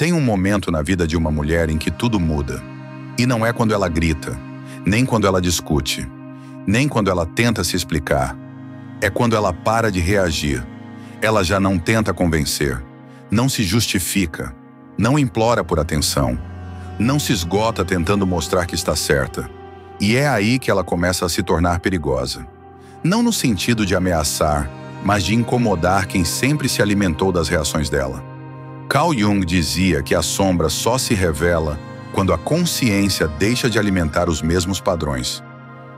Tem um momento na vida de uma mulher em que tudo muda. E não é quando ela grita, nem quando ela discute, nem quando ela tenta se explicar. É quando ela para de reagir. Ela já não tenta convencer, não se justifica, não implora por atenção, não se esgota tentando mostrar que está certa. E é aí que ela começa a se tornar perigosa. Não no sentido de ameaçar, mas de incomodar quem sempre se alimentou das reações dela. Carl Jung dizia que a sombra só se revela quando a consciência deixa de alimentar os mesmos padrões.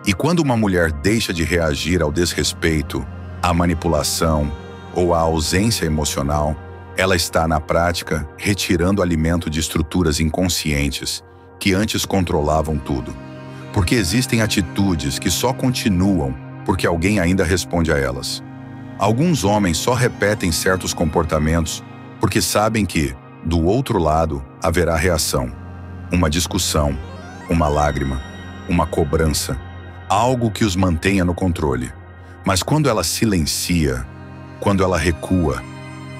E quando uma mulher deixa de reagir ao desrespeito, à manipulação ou à ausência emocional, ela está, na prática, retirando alimento de estruturas inconscientes que antes controlavam tudo. Porque existem atitudes que só continuam porque alguém ainda responde a elas. Alguns homens só repetem certos comportamentos porque sabem que, do outro lado, haverá reação. Uma discussão, uma lágrima, uma cobrança, algo que os mantenha no controle. Mas quando ela silencia, quando ela recua,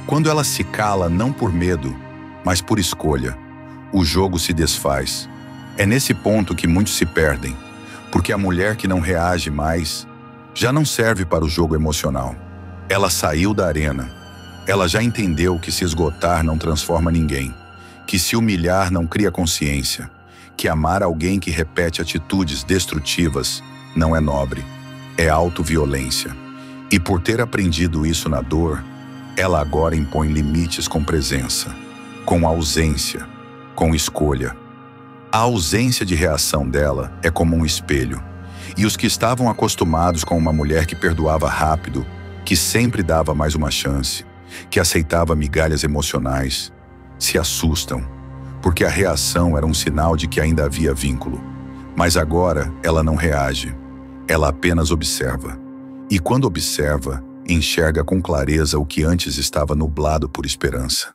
quando ela se cala não por medo, mas por escolha, o jogo se desfaz. É nesse ponto que muitos se perdem, porque a mulher que não reage mais já não serve para o jogo emocional. Ela saiu da arena. Ela já entendeu que se esgotar não transforma ninguém, que se humilhar não cria consciência, que amar alguém que repete atitudes destrutivas não é nobre, é autoviolência. E por ter aprendido isso na dor, ela agora impõe limites com presença, com ausência, com escolha. A ausência de reação dela é como um espelho, e os que estavam acostumados com uma mulher que perdoava rápido, que sempre dava mais uma chance, que aceitava migalhas emocionais, se assustam, porque a reação era um sinal de que ainda havia vínculo. Mas agora ela não reage, ela apenas observa. E quando observa, enxerga com clareza o que antes estava nublado por esperança.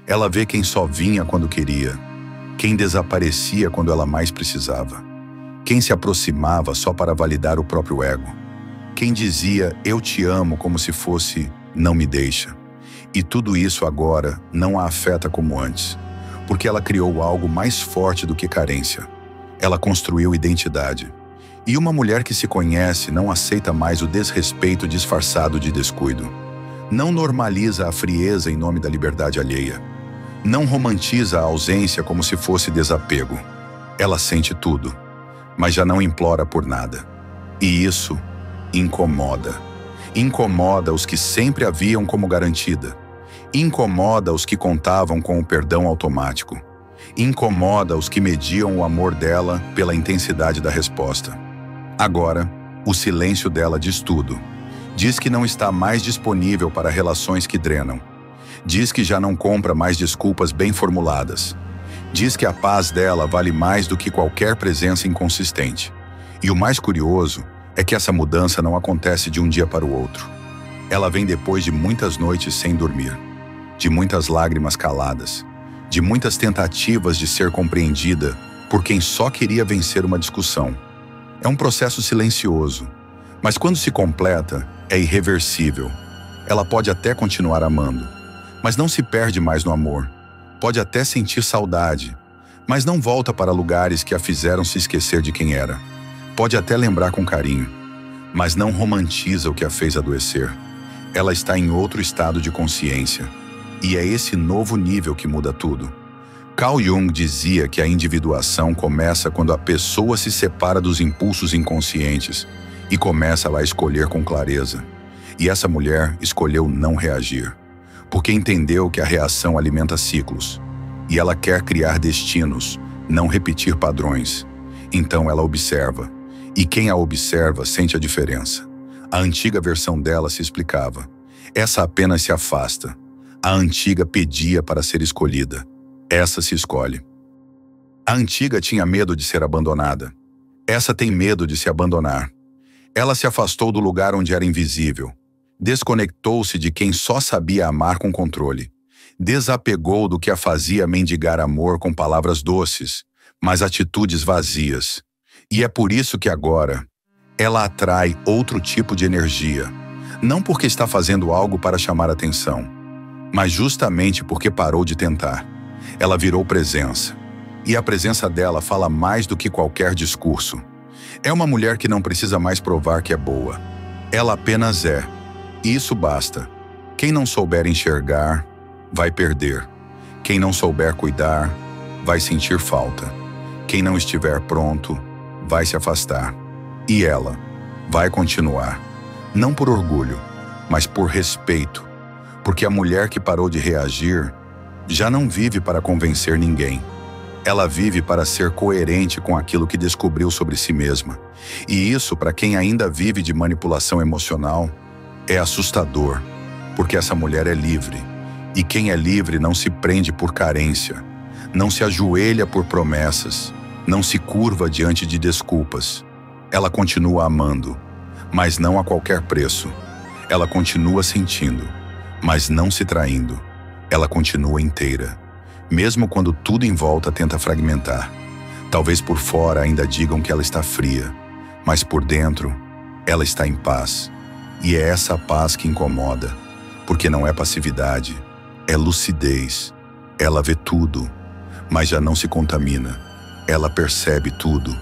Ela vê quem só vinha quando queria, quem desaparecia quando ela mais precisava, quem se aproximava só para validar o próprio ego, quem dizia "eu te amo" como se fosse "não me deixa". E tudo isso agora não a afeta como antes, porque ela criou algo mais forte do que carência. Ela construiu identidade. E uma mulher que se conhece não aceita mais o desrespeito disfarçado de descuido. Não normaliza a frieza em nome da liberdade alheia. Não romantiza a ausência como se fosse desapego. Ela sente tudo, mas já não implora por nada. E isso incomoda. Incomoda os que sempre a viam como garantida. Incomoda os que contavam com o perdão automático. Incomoda os que mediam o amor dela pela intensidade da resposta. Agora, o silêncio dela diz tudo. Diz que não está mais disponível para relações que drenam. Diz que já não compra mais desculpas bem formuladas. Diz que a paz dela vale mais do que qualquer presença inconsistente. E o mais curioso é que essa mudança não acontece de um dia para o outro. Ela vem depois de muitas noites sem dormir, de muitas lágrimas caladas, de muitas tentativas de ser compreendida por quem só queria vencer uma discussão. É um processo silencioso, mas quando se completa, é irreversível. Ela pode até continuar amando, mas não se perde mais no amor. Pode até sentir saudade, mas não volta para lugares que a fizeram se esquecer de quem era. Pode até lembrar com carinho, mas não romantiza o que a fez adoecer. Ela está em outro estado de consciência, e é esse novo nível que muda tudo. Carl Jung dizia que a individuação começa quando a pessoa se separa dos impulsos inconscientes e começa a escolher com clareza. E essa mulher escolheu não reagir, porque entendeu que a reação alimenta ciclos, e ela quer criar destinos, não repetir padrões. Então ela observa, e quem a observa sente a diferença. A antiga versão dela se explicava. Essa apenas se afasta. A antiga pedia para ser escolhida. Essa se escolhe. A antiga tinha medo de ser abandonada. Essa tem medo de se abandonar. Ela se afastou do lugar onde era invisível. Desconectou-se de quem só sabia amar com controle. Desapegou do que a fazia mendigar amor com palavras doces, mas atitudes vazias. E é por isso que agora ela atrai outro tipo de energia. Não porque está fazendo algo para chamar atenção, mas justamente porque parou de tentar. Ela virou presença. E a presença dela fala mais do que qualquer discurso. É uma mulher que não precisa mais provar que é boa. Ela apenas é. E isso basta. Quem não souber enxergar, vai perder. Quem não souber cuidar, vai sentir falta. Quem não estiver pronto, vai se afastar. E ela vai continuar. Não por orgulho, mas por respeito. Porque a mulher que parou de reagir já não vive para convencer ninguém. Ela vive para ser coerente com aquilo que descobriu sobre si mesma. E isso, para quem ainda vive de manipulação emocional, é assustador, porque essa mulher é livre. E quem é livre não se prende por carência, não se ajoelha por promessas, não se curva diante de desculpas. Ela continua amando, mas não a qualquer preço. Ela continua sentindo, mas não se traindo. Ela continua inteira, mesmo quando tudo em volta tenta fragmentar. Talvez por fora ainda digam que ela está fria, mas por dentro, ela está em paz. E é essa paz que incomoda, porque não é passividade, é lucidez. Ela vê tudo, mas já não se contamina. Ela percebe tudo,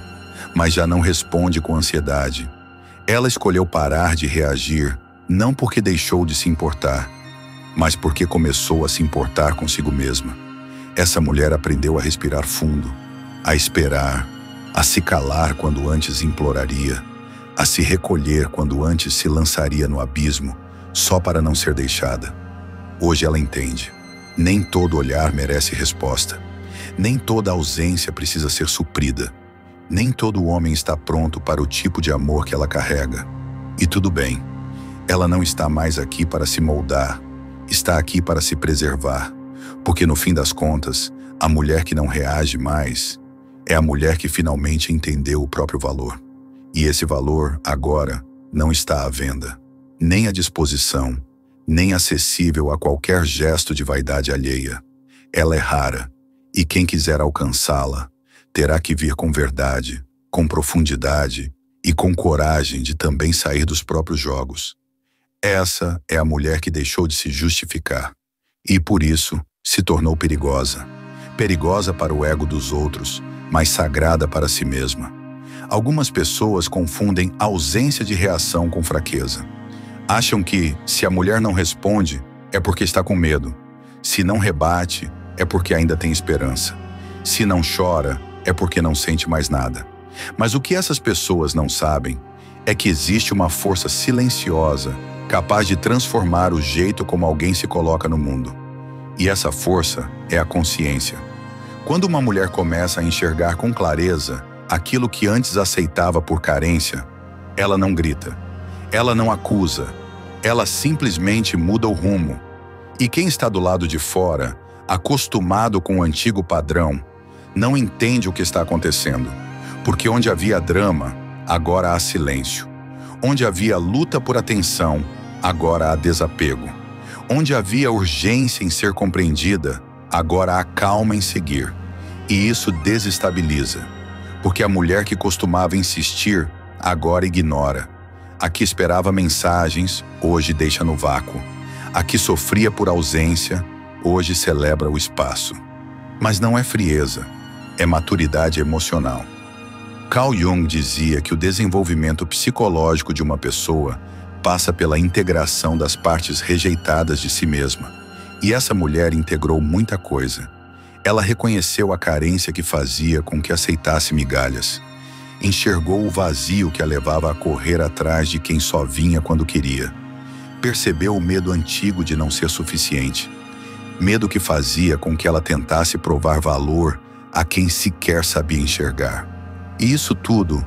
mas já não responde com ansiedade. Ela escolheu parar de reagir, não porque deixou de se importar, mas porque começou a se importar consigo mesma. Essa mulher aprendeu a respirar fundo, a esperar, a se calar quando antes imploraria, a se recolher quando antes se lançaria no abismo, só para não ser deixada. Hoje ela entende. Nem todo olhar merece resposta. Nem toda ausência precisa ser suprida. Nem todo homem está pronto para o tipo de amor que ela carrega. E tudo bem. Ela não está mais aqui para se moldar. Está aqui para se preservar. Porque no fim das contas, a mulher que não reage mais é a mulher que finalmente entendeu o próprio valor. E esse valor, agora, não está à venda. Nem à disposição, nem acessível a qualquer gesto de vaidade alheia. Ela é rara, e quem quiser alcançá-la terá que vir com verdade, com profundidade e com coragem de também sair dos próprios jogos. Essa é a mulher que deixou de se justificar e, por isso, se tornou perigosa. Perigosa para o ego dos outros, mas sagrada para si mesma. Algumas pessoas confundem ausência de reação com fraqueza. Acham que, se a mulher não responde, é porque está com medo. Se não rebate, é porque ainda tem esperança. Se não chora, é porque não sente mais nada. Mas o que essas pessoas não sabem é que existe uma força silenciosa capaz de transformar o jeito como alguém se coloca no mundo. E essa força é a consciência. Quando uma mulher começa a enxergar com clareza aquilo que antes aceitava por carência, ela não grita, ela não acusa, ela simplesmente muda o rumo. E quem está do lado de fora, acostumado com o antigo padrão, não entende o que está acontecendo, porque onde havia drama, agora há silêncio. Onde havia luta por atenção, agora há desapego. Onde havia urgência em ser compreendida, agora há calma em seguir. E isso desestabiliza, porque a mulher que costumava insistir, agora ignora. A que esperava mensagens, hoje deixa no vácuo. A que sofria por ausência, hoje celebra o espaço. Mas não é frieza, é maturidade emocional. Carl Jung dizia que o desenvolvimento psicológico de uma pessoa passa pela integração das partes rejeitadas de si mesma. E essa mulher integrou muita coisa. Ela reconheceu a carência que fazia com que aceitasse migalhas. Enxergou o vazio que a levava a correr atrás de quem só vinha quando queria. Percebeu o medo antigo de não ser suficiente. Medo que fazia com que ela tentasse provar valor a quem sequer sabia enxergar. E isso tudo,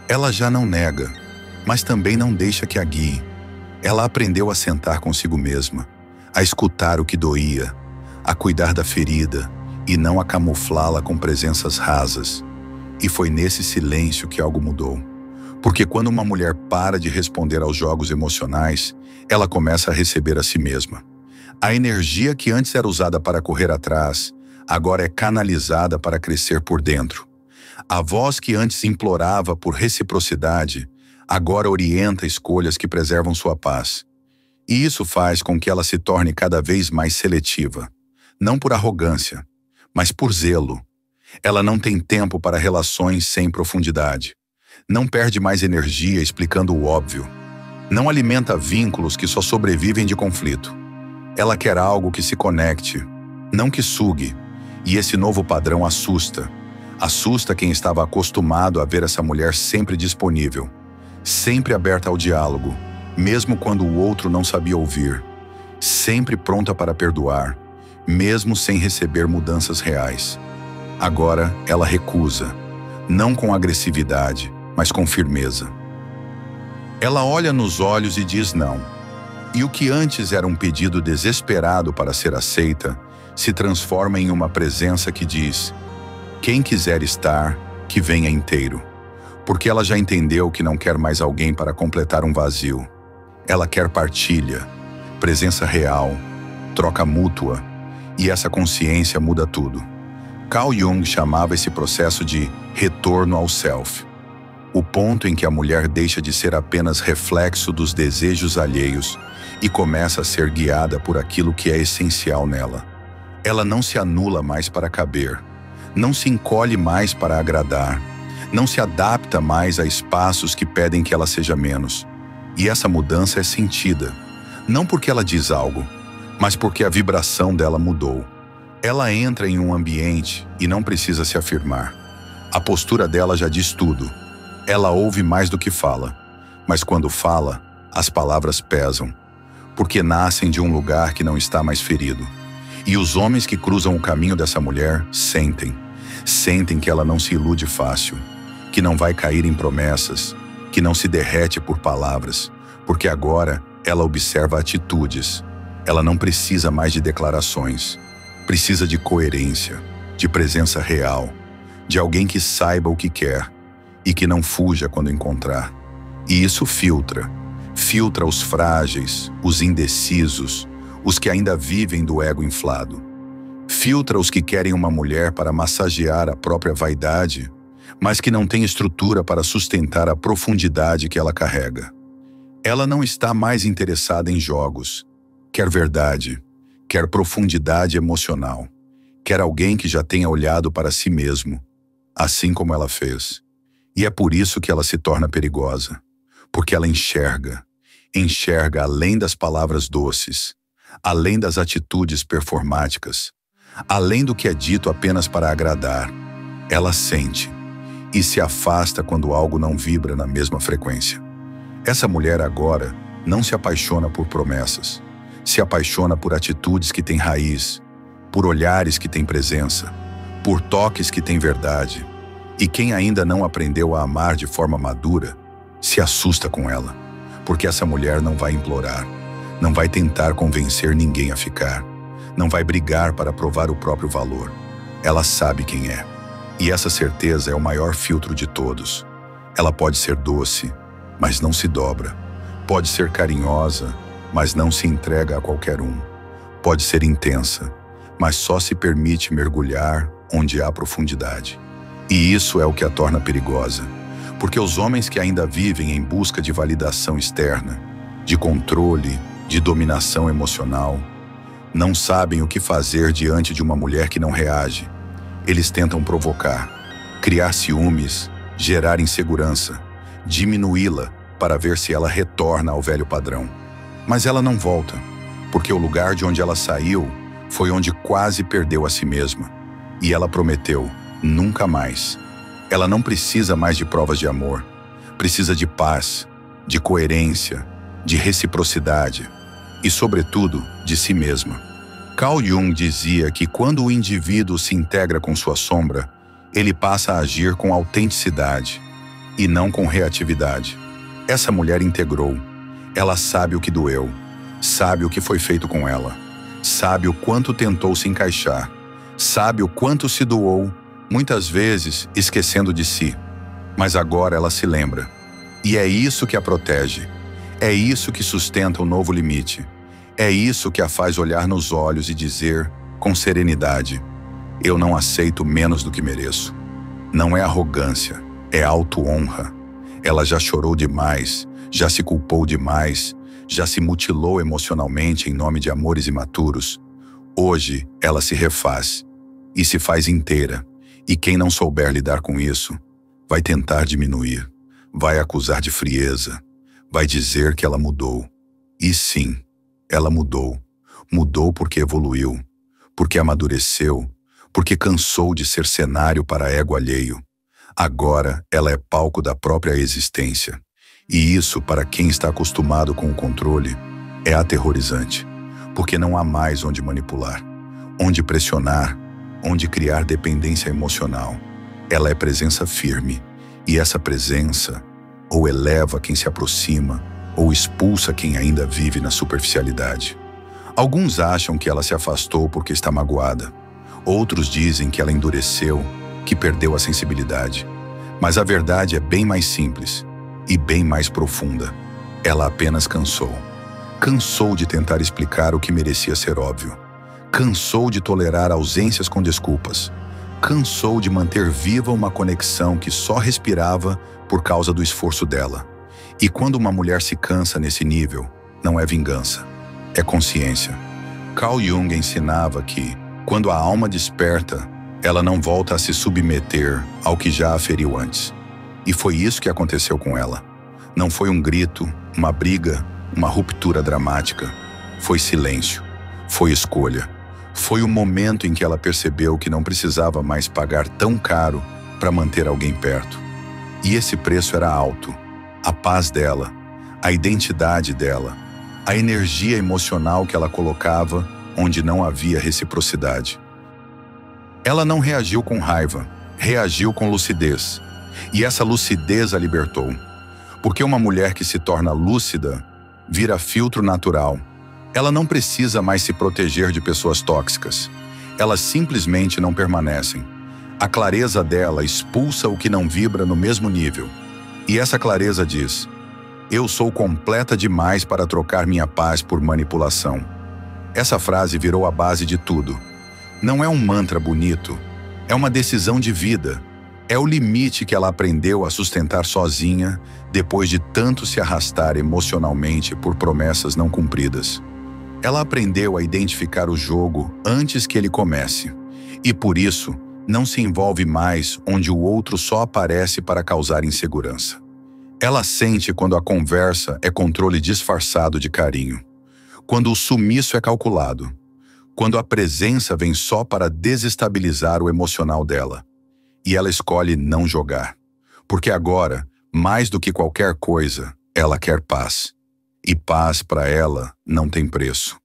ela já não nega, mas também não deixa que a guie. Ela aprendeu a sentar consigo mesma, a escutar o que doía, a cuidar da ferida e não a camuflá-la com presenças rasas. E foi nesse silêncio que algo mudou. Porque quando uma mulher para de responder aos jogos emocionais, ela começa a receber a si mesma. A energia que antes era usada para correr atrás, agora é canalizada para crescer por dentro. A voz que antes implorava por reciprocidade, agora orienta escolhas que preservam sua paz. E isso faz com que ela se torne cada vez mais seletiva. Não por arrogância, mas por zelo. Ela não tem tempo para relações sem profundidade. Não perde mais energia explicando o óbvio. Não alimenta vínculos que só sobrevivem de conflito. Ela quer algo que se conecte, não que sugue. E esse novo padrão assusta. Assusta quem estava acostumado a ver essa mulher sempre disponível, sempre aberta ao diálogo, mesmo quando o outro não sabia ouvir, sempre pronta para perdoar, mesmo sem receber mudanças reais. Agora ela recusa, não com agressividade, mas com firmeza. Ela olha nos olhos e diz não. E o que antes era um pedido desesperado para ser aceita, se transforma em uma presença que diz: quem quiser estar, que venha inteiro. Porque ela já entendeu que não quer mais alguém para completar um vazio. Ela quer partilha, presença real, troca mútua, e essa consciência muda tudo. Carl Jung chamava esse processo de retorno ao self. O ponto em que a mulher deixa de ser apenas reflexo dos desejos alheios e começa a ser guiada por aquilo que é essencial nela. Ela não se anula mais para caber, não se encolhe mais para agradar, não se adapta mais a espaços que pedem que ela seja menos. E essa mudança é sentida, não porque ela diz algo, mas porque a vibração dela mudou. Ela entra em um ambiente e não precisa se afirmar. A postura dela já diz tudo. Ela ouve mais do que fala, mas quando fala, as palavras pesam, porque nascem de um lugar que não está mais ferido. E os homens que cruzam o caminho dessa mulher sentem que ela não se ilude fácil, que não vai cair em promessas, que não se derrete por palavras, porque agora ela observa atitudes. Ela não precisa mais de declarações, precisa de coerência, de presença real, de alguém que saiba o que quer e que não fuja quando encontrar. E isso filtra os frágeis, os indecisos, os que ainda vivem do ego inflado. Filtra os que querem uma mulher para massagear a própria vaidade, mas que não tem estrutura para sustentar a profundidade que ela carrega. Ela não está mais interessada em jogos. Quer verdade, quer profundidade emocional, quer alguém que já tenha olhado para si mesmo, assim como ela fez. E é por isso que ela se torna perigosa, porque ela enxerga além das palavras doces, além das atitudes performáticas, além do que é dito apenas para agradar. Ela sente e se afasta quando algo não vibra na mesma frequência. Essa mulher agora não se apaixona por promessas, se apaixona por atitudes que têm raiz, por olhares que têm presença, por toques que têm verdade. E quem ainda não aprendeu a amar de forma madura, se assusta com ela, porque essa mulher não vai implorar, não vai tentar convencer ninguém a ficar, não vai brigar para provar o próprio valor. Ela sabe quem é, e essa certeza é o maior filtro de todos. Ela pode ser doce, mas não se dobra. Pode ser carinhosa, mas não se entrega a qualquer um. Pode ser intensa, mas só se permite mergulhar onde há profundidade. E isso é o que a torna perigosa, porque os homens que ainda vivem em busca de validação externa, de controle, de dominação emocional, não sabem o que fazer diante de uma mulher que não reage. Eles tentam provocar, criar ciúmes, gerar insegurança, diminuí-la para ver se ela retorna ao velho padrão. Mas ela não volta, porque o lugar de onde ela saiu foi onde quase perdeu a si mesma. E ela prometeu: nunca mais. Ela não precisa mais de provas de amor. Precisa de paz, de coerência, de reciprocidade e, sobretudo, de si mesma. Carl Jung dizia que quando o indivíduo se integra com sua sombra, ele passa a agir com autenticidade e não com reatividade. Essa mulher integrou. Ela sabe o que doeu, sabe o que foi feito com ela, sabe o quanto tentou se encaixar, sabe o quanto se doou, muitas vezes esquecendo de si. Mas agora ela se lembra. E é isso que a protege. É isso que sustenta o novo limite. É isso que a faz olhar nos olhos e dizer, com serenidade: eu não aceito menos do que mereço. Não é arrogância, é auto-honra. Ela já chorou demais, já se culpou demais, já se mutilou emocionalmente em nome de amores imaturos. Hoje ela se refaz. e se faz inteira, e quem não souber lidar com isso, vai tentar diminuir, vai acusar de frieza, vai dizer que ela mudou. E sim, ela mudou. Mudou porque evoluiu, porque amadureceu, porque cansou de ser cenário para ego alheio. Agora ela é palco da própria existência. E isso, para quem está acostumado com o controle, é aterrorizante, porque não há mais onde manipular, onde pressionar, onde criar dependência emocional. Ela é presença firme, e essa presença ou eleva quem se aproxima, ou expulsa quem ainda vive na superficialidade. Alguns acham que ela se afastou porque está magoada. Outros dizem que ela endureceu, que perdeu a sensibilidade. Mas a verdade é bem mais simples e bem mais profunda. Ela apenas cansou. Cansou de tentar explicar o que merecia ser óbvio. Cansou de tolerar ausências com desculpas. Cansou de manter viva uma conexão que só respirava por causa do esforço dela. E quando uma mulher se cansa nesse nível, não é vingança, é consciência. Carl Jung ensinava que, quando a alma desperta, ela não volta a se submeter ao que já a feriu antes. E foi isso que aconteceu com ela. Não foi um grito, uma briga, uma ruptura dramática. Foi silêncio, foi escolha. Foi o momento em que ela percebeu que não precisava mais pagar tão caro para manter alguém perto. E esse preço era alto. A paz dela, a identidade dela, a energia emocional que ela colocava onde não havia reciprocidade. Ela não reagiu com raiva, reagiu com lucidez. E essa lucidez a libertou. Porque uma mulher que se torna lúcida vira filtro natural. Ela não precisa mais se proteger de pessoas tóxicas. Elas simplesmente não permanecem. A clareza dela expulsa o que não vibra no mesmo nível. E essa clareza diz: eu sou completa demais para trocar minha paz por manipulação. Essa frase virou a base de tudo. Não é um mantra bonito, é uma decisão de vida. É o limite que ela aprendeu a sustentar sozinha depois de tanto se arrastar emocionalmente por promessas não cumpridas. Ela aprendeu a identificar o jogo antes que ele comece. E por isso, não se envolve mais onde o outro só aparece para causar insegurança. Ela sente quando a conversa é controle disfarçado de carinho, quando o sumiço é calculado, quando a presença vem só para desestabilizar o emocional dela. E ela escolhe não jogar, porque agora, mais do que qualquer coisa, ela quer paz. E paz para ela não tem preço.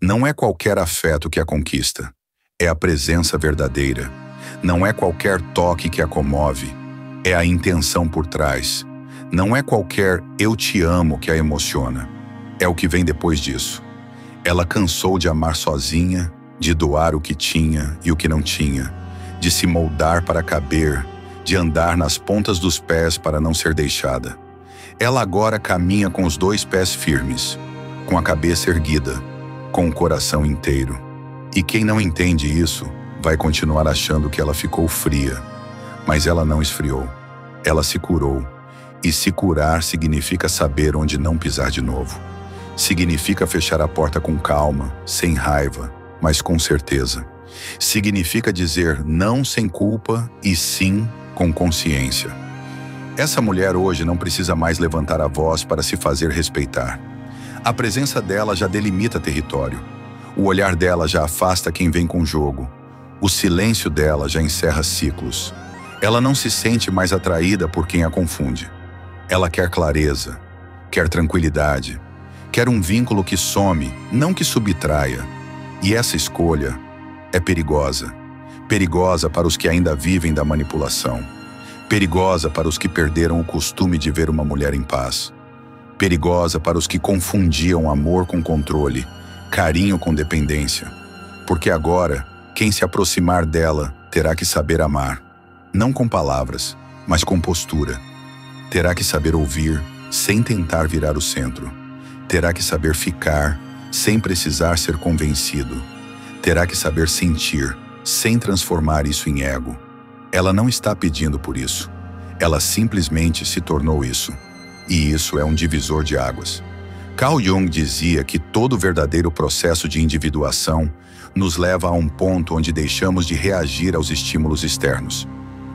Não é qualquer afeto que a conquista, é a presença verdadeira. Não é qualquer toque que a comove, é a intenção por trás. Não é qualquer eu te amo que a emociona, é o que vem depois disso. Ela cansou de amar sozinha, de doar o que tinha e o que não tinha, de se moldar para caber, de andar nas pontas dos pés para não ser deixada. Ela agora caminha com os 2 pés firmes, com a cabeça erguida, com o coração inteiro. E quem não entende isso, vai continuar achando que ela ficou fria. Mas ela não esfriou, ela se curou. E se curar significa saber onde não pisar de novo. Significa fechar a porta com calma, sem raiva, mas com certeza. Significa dizer não sem culpa e sim com consciência. Essa mulher hoje não precisa mais levantar a voz para se fazer respeitar. A presença dela já delimita território. O olhar dela já afasta quem vem com jogo. O silêncio dela já encerra ciclos. Ela não se sente mais atraída por quem a confunde. Ela quer clareza, quer tranquilidade, quer um vínculo que some, não que subtraia. E essa escolha é perigosa. Perigosa para os que ainda vivem da manipulação. Perigosa para os que perderam o costume de ver uma mulher em paz. Perigosa para os que confundiam amor com controle, carinho com dependência. Porque agora, quem se aproximar dela terá que saber amar. Não com palavras, mas com postura. Terá que saber ouvir, sem tentar virar o centro. Terá que saber ficar, sem precisar ser convencido. Terá que saber sentir, sem transformar isso em ego. Ela não está pedindo por isso. Ela simplesmente se tornou isso. E isso é um divisor de águas. Carl Jung dizia que todo verdadeiro processo de individuação nos leva a um ponto onde deixamos de reagir aos estímulos externos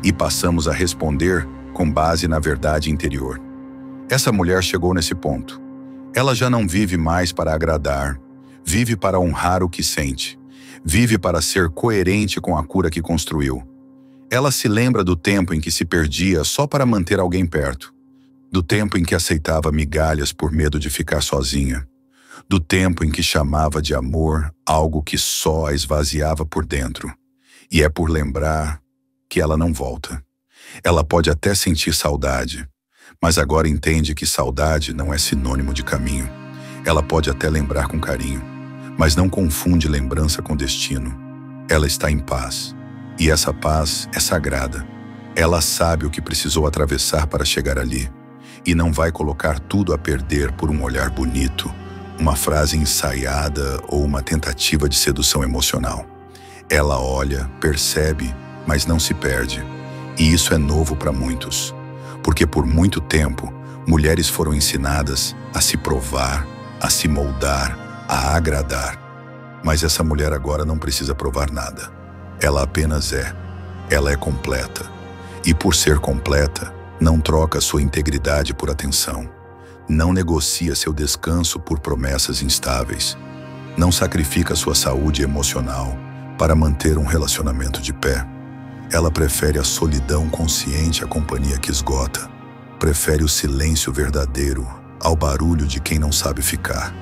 e passamos a responder com base na verdade interior. Essa mulher chegou nesse ponto. Ela já não vive mais para agradar, vive para honrar o que sente, vive para ser coerente com a cura que construiu. Ela se lembra do tempo em que se perdia só para manter alguém perto, do tempo em que aceitava migalhas por medo de ficar sozinha, do tempo em que chamava de amor algo que só a esvaziava por dentro. E é por lembrar que ela não volta. Ela pode até sentir saudade, mas agora entende que saudade não é sinônimo de caminho. Ela pode até lembrar com carinho, mas não confunde lembrança com destino. Ela está em paz, e essa paz é sagrada. Ela sabe o que precisou atravessar para chegar ali, e não vai colocar tudo a perder por um olhar bonito, uma frase ensaiada ou uma tentativa de sedução emocional. Ela olha, percebe, mas não se perde. E isso é novo para muitos, porque por muito tempo, mulheres foram ensinadas a se provar, a se moldar, a agradar. Mas essa mulher agora não precisa provar nada. Ela apenas é. Ela é completa. E por ser completa, não troca sua integridade por atenção. Não negocia seu descanso por promessas instáveis. Não sacrifica sua saúde emocional para manter um relacionamento de pé. Ela prefere a solidão consciente à companhia que esgota. Prefere o silêncio verdadeiro ao barulho de quem não sabe ficar.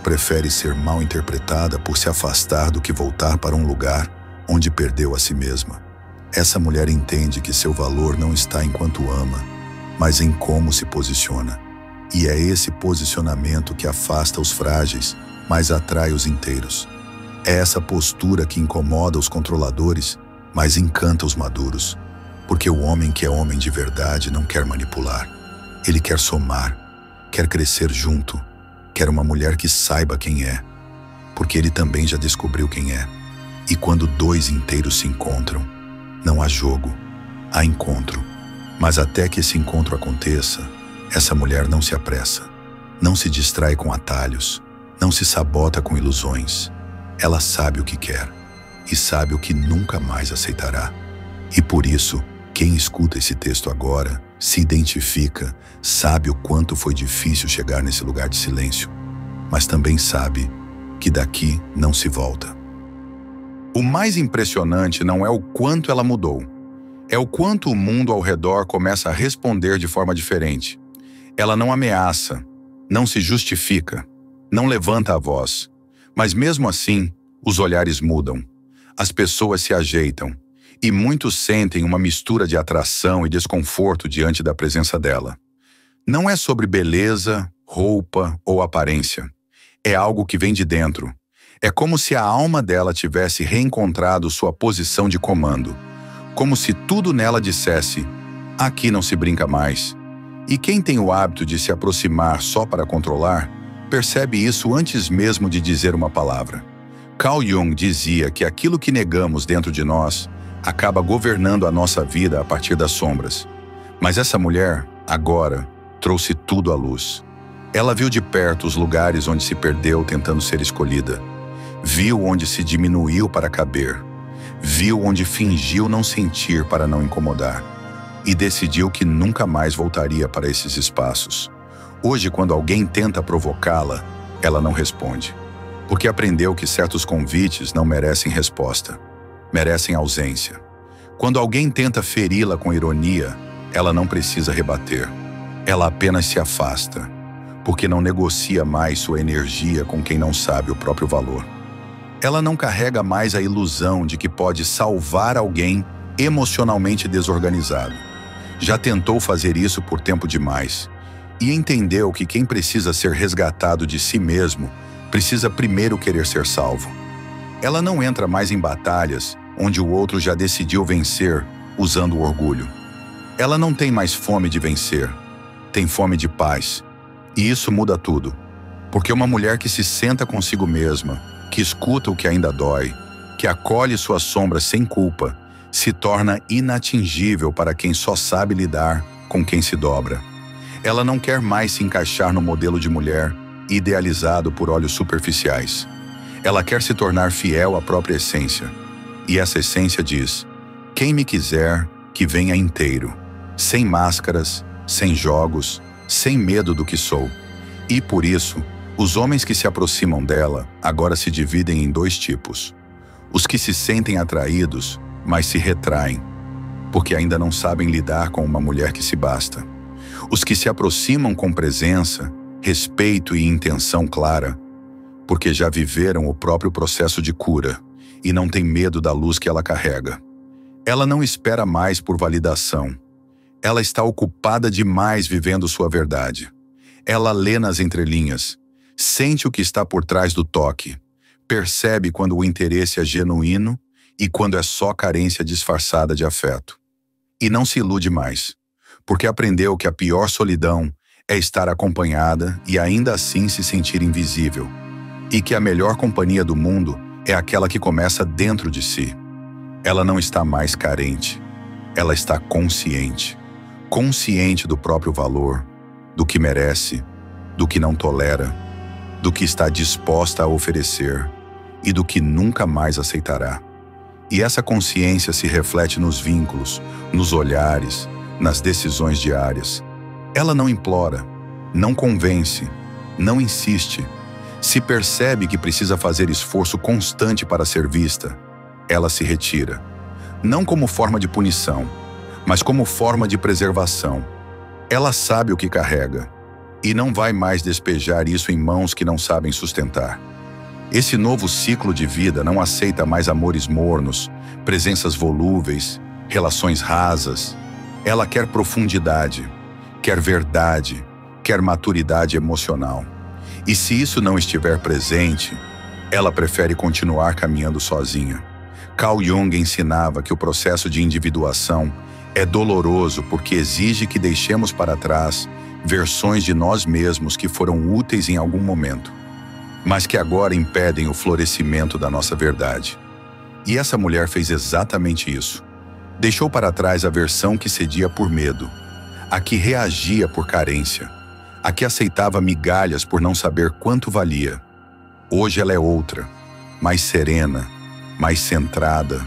Prefere ser mal interpretada por se afastar do que voltar para um lugar onde perdeu a si mesma. Essa mulher entende que seu valor não está enquanto ama, mas em como se posiciona. E é esse posicionamento que afasta os frágeis, mas atrai os inteiros. É essa postura que incomoda os controladores, mas encanta os maduros. Porque o homem que é homem de verdade não quer manipular. Ele quer somar, quer crescer junto, quer uma mulher que saiba quem é. Porque ele também já descobriu quem é. E quando dois inteiros se encontram, não há jogo, há encontro. Mas até que esse encontro aconteça, essa mulher não se apressa, não se distrai com atalhos, não se sabota com ilusões. Ela sabe o que quer e sabe o que nunca mais aceitará. E por isso, quem escuta esse texto agora, se identifica, sabe o quanto foi difícil chegar nesse lugar de silêncio, mas também sabe que daqui não se volta. O mais impressionante não é o quanto ela mudou, é o quanto o mundo ao redor começa a responder de forma diferente. Ela não ameaça, não se justifica, não levanta a voz, mas mesmo assim, os olhares mudam, as pessoas se ajeitam, e muitos sentem uma mistura de atração e desconforto diante da presença dela. Não é sobre beleza, roupa ou aparência. É algo que vem de dentro. É como se a alma dela tivesse reencontrado sua posição de comando. Como se tudo nela dissesse, aqui não se brinca mais. E quem tem o hábito de se aproximar só para controlar, percebe isso antes mesmo de dizer uma palavra. Carl Jung dizia que aquilo que negamos dentro de nós acaba governando a nossa vida a partir das sombras. Mas essa mulher, agora, trouxe tudo à luz. Ela viu de perto os lugares onde se perdeu tentando ser escolhida. Viu onde se diminuiu para caber. Viu onde fingiu não sentir para não incomodar. E decidiu que nunca mais voltaria para esses espaços. Hoje, quando alguém tenta provocá-la, ela não responde. Porque aprendeu que certos convites não merecem resposta. Merecem ausência. Quando alguém tenta feri-la com ironia, ela não precisa rebater. Ela apenas se afasta, porque não negocia mais sua energia com quem não sabe o próprio valor. Ela não carrega mais a ilusão de que pode salvar alguém emocionalmente desorganizado. Já tentou fazer isso por tempo demais e entendeu que quem precisa ser resgatado de si mesmo precisa primeiro querer ser salvo. Ela não entra mais em batalhas onde o outro já decidiu vencer usando o orgulho. Ela não tem mais fome de vencer, tem fome de paz. E isso muda tudo, porque uma mulher que se senta consigo mesma, que escuta o que ainda dói, que acolhe suas sombras sem culpa, se torna inatingível para quem só sabe lidar com quem se dobra. Ela não quer mais se encaixar no modelo de mulher idealizado por olhos superficiais. Ela quer se tornar fiel à própria essência. E essa essência diz: quem me quiser, que venha inteiro, sem máscaras, sem jogos, sem medo do que sou. E por isso, os homens que se aproximam dela agora se dividem em dois tipos. Os que se sentem atraídos, mas se retraem, porque ainda não sabem lidar com uma mulher que se basta. Os que se aproximam com presença, respeito e intenção clara, porque já viveram o próprio processo de cura e não têm medo da luz que ela carrega. Ela não espera mais por validação. Ela está ocupada demais vivendo sua verdade. Ela lê nas entrelinhas, sente o que está por trás do toque, percebe quando o interesse é genuíno e quando é só carência disfarçada de afeto. E não se ilude mais, porque aprendeu que a pior solidão é estar acompanhada e ainda assim se sentir invisível, e que a melhor companhia do mundo é aquela que começa dentro de si. Ela não está mais carente, ela está consciente. Consciente do próprio valor, do que merece, do que não tolera, do que está disposta a oferecer e do que nunca mais aceitará. E essa consciência se reflete nos vínculos, nos olhares, nas decisões diárias. Ela não implora, não convence, não insiste. Se percebe que precisa fazer esforço constante para ser vista, ela se retira. Não como forma de punição, mas como forma de preservação. Ela sabe o que carrega e não vai mais despejar isso em mãos que não sabem sustentar. Esse novo ciclo de vida não aceita mais amores mornos, presenças volúveis, relações rasas. Ela quer profundidade, quer verdade, quer maturidade emocional. E se isso não estiver presente, ela prefere continuar caminhando sozinha. Carl Jung ensinava que o processo de individuação é doloroso porque exige que deixemos para trás versões de nós mesmos que foram úteis em algum momento, mas que agora impedem o florescimento da nossa verdade. E essa mulher fez exatamente isso. Deixou para trás a versão que cedia por medo, a que reagia por carência, a que aceitava migalhas por não saber quanto valia. Hoje ela é outra, mais serena, mais centrada,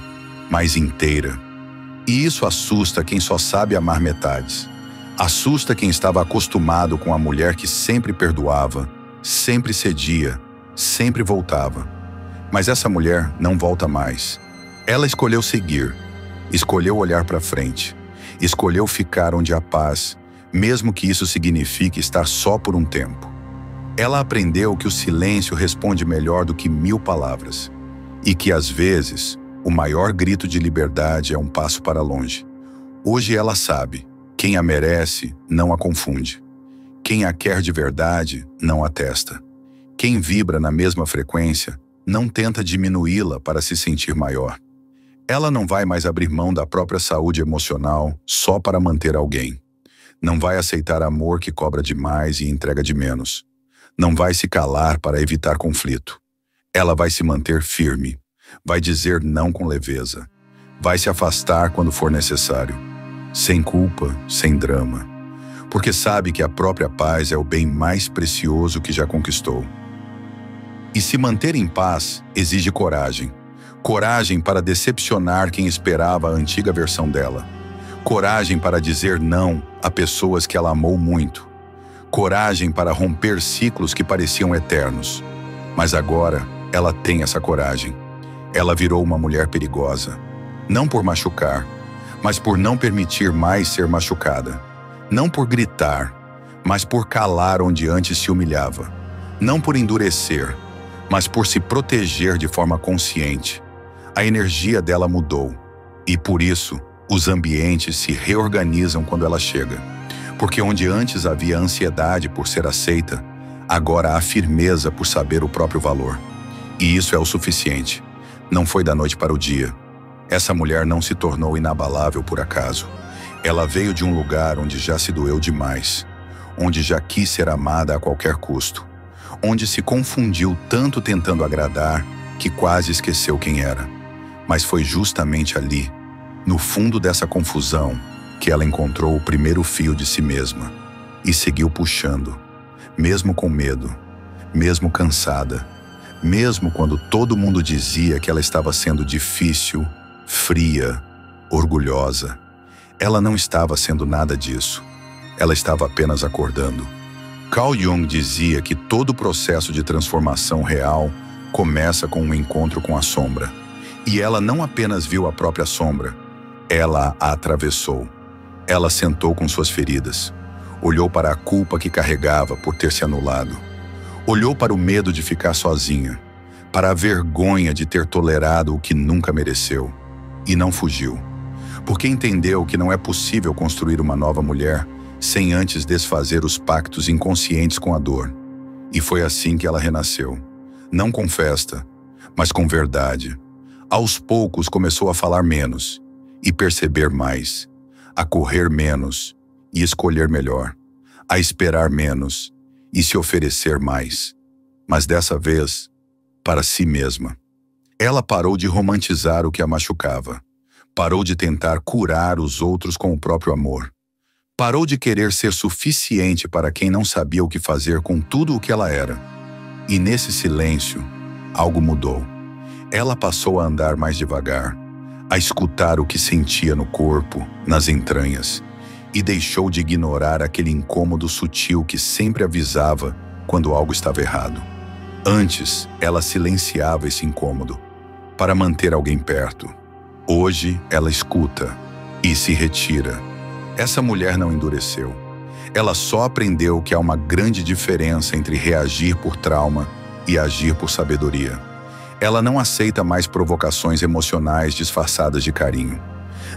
mais inteira. E isso assusta quem só sabe amar metades. Assusta quem estava acostumado com a mulher que sempre perdoava, sempre cedia, sempre voltava. Mas essa mulher não volta mais. Ela escolheu seguir, escolheu olhar para frente, escolheu ficar onde há paz, mesmo que isso signifique estar só por um tempo. Ela aprendeu que o silêncio responde melhor do que 1000 palavras, e que às vezes o maior grito de liberdade é um passo para longe. Hoje ela sabe, quem a merece não a confunde. Quem a quer de verdade não a testa. Quem vibra na mesma frequência não tenta diminuí-la para se sentir maior. Ela não vai mais abrir mão da própria saúde emocional só para manter alguém. Não vai aceitar amor que cobra demais e entrega de menos. Não vai se calar para evitar conflito. Ela vai se manter firme. Vai dizer não com leveza. Vai se afastar quando for necessário. Sem culpa, sem drama. Porque sabe que a própria paz é o bem mais precioso que já conquistou. E se manter em paz exige coragem. Coragem para decepcionar quem esperava a antiga versão dela. Coragem para dizer não a pessoas que ela amou muito. Coragem para romper ciclos que pareciam eternos. Mas agora ela tem essa coragem. Ela virou uma mulher perigosa. Não por machucar, mas por não permitir mais ser machucada. Não por gritar, mas por calar onde antes se humilhava. Não por endurecer, mas por se proteger de forma consciente. A energia dela mudou, e por isso os ambientes se reorganizam quando ela chega. Porque onde antes havia ansiedade por ser aceita, agora há firmeza por saber o próprio valor. E isso é o suficiente. Não foi da noite para o dia. Essa mulher não se tornou inabalável por acaso. Ela veio de um lugar onde já se doeu demais, onde já quis ser amada a qualquer custo, onde se confundiu tanto tentando agradar que quase esqueceu quem era. Mas foi justamente ali, no fundo dessa confusão, que ela encontrou o primeiro fio de si mesma e seguiu puxando, mesmo com medo, mesmo cansada, mesmo quando todo mundo dizia que ela estava sendo difícil, fria, orgulhosa. Ela não estava sendo nada disso. Ela estava apenas acordando. Carl Jung dizia que todo processo de transformação real começa com um encontro com a sombra. E ela não apenas viu a própria sombra, ela a atravessou. Ela sentou com suas feridas. Olhou para a culpa que carregava por ter se anulado. Olhou para o medo de ficar sozinha, para a vergonha de ter tolerado o que nunca mereceu. E não fugiu. Porque entendeu que não é possível construir uma nova mulher sem antes desfazer os pactos inconscientes com a dor. E foi assim que ela renasceu. Não com festa, mas com verdade. Aos poucos começou a falar menos e perceber mais, a correr menos e escolher melhor, a esperar menos e se oferecer mais. Mas dessa vez, para si mesma. Ela parou de romantizar o que a machucava. Parou de tentar curar os outros com o próprio amor. Parou de querer ser suficiente para quem não sabia o que fazer com tudo o que ela era. E nesse silêncio, algo mudou. Ela passou a andar mais devagar, a escutar o que sentia no corpo, nas entranhas, e deixou de ignorar aquele incômodo sutil que sempre avisava quando algo estava errado. Antes, ela silenciava esse incômodo para manter alguém perto. Hoje, ela escuta e se retira. Essa mulher não endureceu. Ela só aprendeu que há uma grande diferença entre reagir por trauma e agir por sabedoria. Ela não aceita mais provocações emocionais disfarçadas de carinho.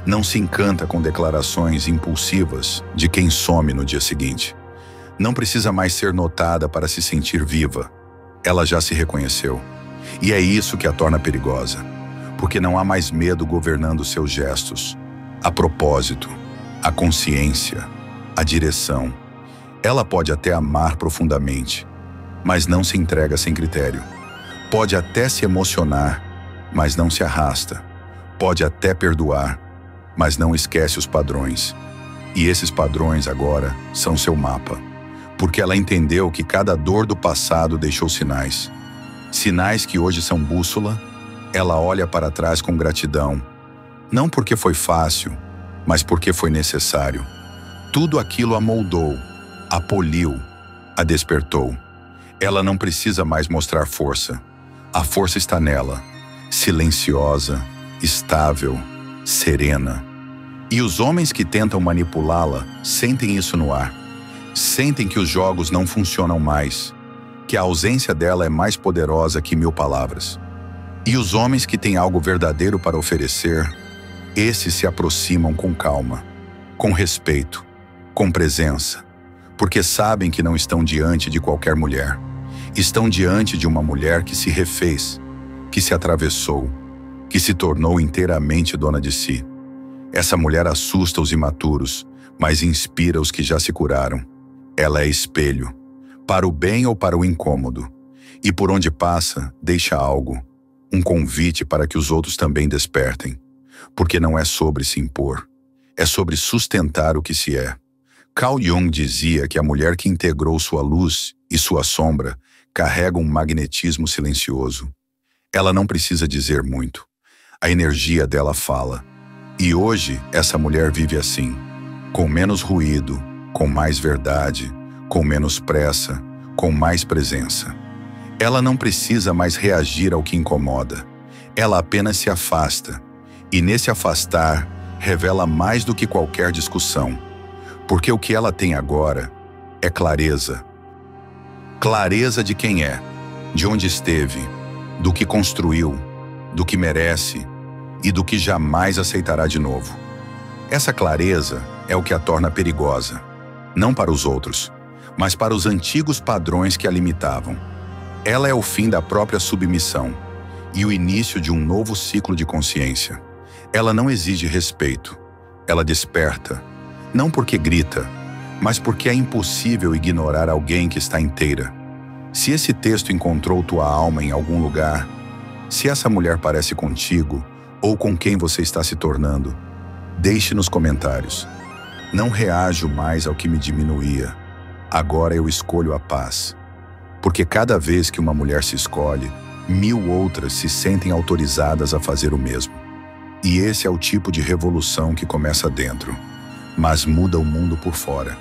Não se encanta com declarações impulsivas de quem some no dia seguinte. Não precisa mais ser notada para se sentir viva. Ela já se reconheceu. E é isso que a torna perigosa. Porque não há mais medo governando seus gestos. A propósito, a consciência, a direção. Ela pode até amar profundamente, mas não se entrega sem critério. Pode até se emocionar, mas não se arrasta. Pode até perdoar, mas não esquece os padrões. E esses padrões agora são seu mapa. Porque ela entendeu que cada dor do passado deixou sinais. Sinais que hoje são bússola. Ela olha para trás com gratidão. Não porque foi fácil, mas porque foi necessário. Tudo aquilo a moldou, a poliu, a despertou. Ela não precisa mais mostrar força. A força está nela, silenciosa, estável, serena. E os homens que tentam manipulá-la sentem isso no ar. Sentem que os jogos não funcionam mais, que a ausência dela é mais poderosa que 1000 palavras. E os homens que têm algo verdadeiro para oferecer, esses se aproximam com calma, com respeito, com presença, porque sabem que não estão diante de qualquer mulher. Estão diante de uma mulher que se refez, que se atravessou, que se tornou inteiramente dona de si. Essa mulher assusta os imaturos, mas inspira os que já se curaram. Ela é espelho, para o bem ou para o incômodo, e por onde passa, deixa algo, um convite para que os outros também despertem. Porque não é sobre se impor, é sobre sustentar o que se é. Carl Jung dizia que a mulher que integrou sua luz e sua sombra carrega um magnetismo silencioso. Ela não precisa dizer muito. A energia dela fala. E hoje, essa mulher vive assim, com menos ruído, com mais verdade, com menos pressa, com mais presença. Ela não precisa mais reagir ao que incomoda. Ela apenas se afasta. E nesse afastar, revela mais do que qualquer discussão. Porque o que ela tem agora é clareza. Clareza de quem é, de onde esteve, do que construiu, do que merece e do que jamais aceitará de novo. Essa clareza é o que a torna perigosa, não para os outros, mas para os antigos padrões que a limitavam. Ela é o fim da própria submissão e o início de um novo ciclo de consciência. Ela não exige respeito, ela desperta, não porque grita, mas porque é impossível ignorar alguém que está inteira. Se esse texto encontrou tua alma em algum lugar, se essa mulher parece contigo ou com quem você está se tornando, deixe nos comentários. Não reajo mais ao que me diminuía. Agora eu escolho a paz. Porque cada vez que uma mulher se escolhe, 1000 outras se sentem autorizadas a fazer o mesmo. E esse é o tipo de revolução que começa dentro, mas muda o mundo por fora.